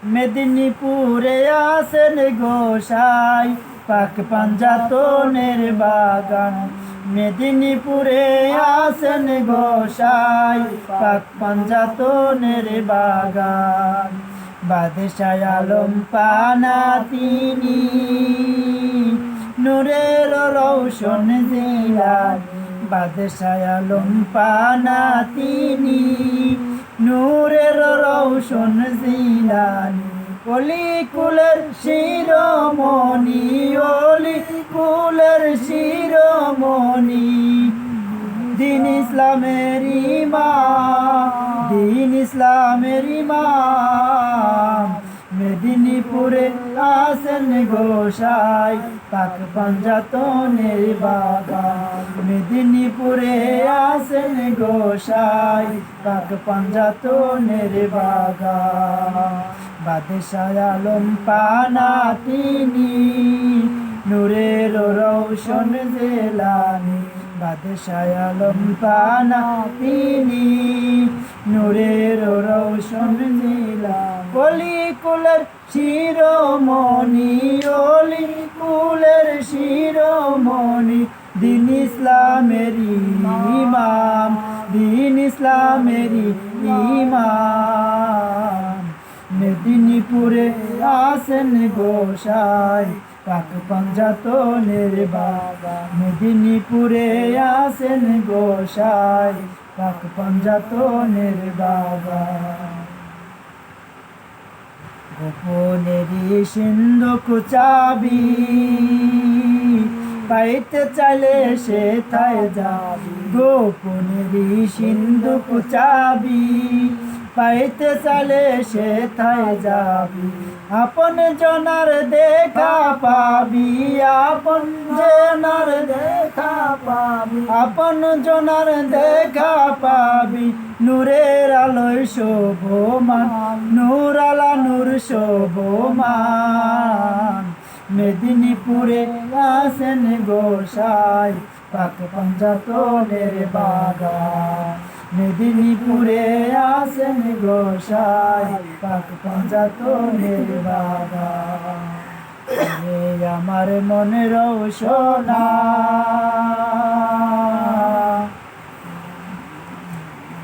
মেদিনীপুরে আসেন গোসাই পাক পাঞ্জাতনের বাগান। মেদিনীপুরে আসেন গোসাই পাক পাঞ্জাতনের বাগান। বাদশাহ আলম পানা তিনি নূরের রৌশন জিলানি। বাদশাহ আলম পানা তিনি নূরের রৌশন জিলানি। অলি কুলের শিরোমণি, অলি কুলের শিরোমণি। দিন ইসলামের ইমাম, দিন ইসলামের ইমাম। মেদিনীপুরে আসেন গোসাই পাক পাঞ্জাতনের বাগান। মেদিনীপুরে আসেন গোসাই পাক পাঞ্জাতনের বাগান। বাদশাহ আলম পানা তিনি নূরের রৌশন জিলানি। বাদশাহ আলম পানা তিনি নূরের রৌশন জিলানি। অলি কুলের শিরোমণি, অলি কুলের শিরোমণি। দিন ইসলামের ইমাম, দিন ইসলামের ইমাম। মেদিনীপুরে আসেন গোসাই পাক পাঞ্জাতনের বাগান। মেদিনীপুরে আসেন গোসাই পাক পাঞ্জাতনের বাগান। গোপনেরই সিন্ধুক চাবি পাইতে চাইলে সেথায় যাবি। গোপনেরই সিন্ধুক চাবি পাইতে চাইলে সেথায় যাবি। আপন জনার দেখা পাবি, আপন জনার দেখা পাবি, আপন জনার দেখা পাবি। নূরের আলোয় শোভমান, নূর আলা নূর শোভমান। মেদিনীপুরে আসেন গোসাই পাক পাঞ্জাতনের বাগান। মেদিনীপুরে আসেন গোসাই পাক পাঞ্জাতনের বাগান। আমার মনের সোনা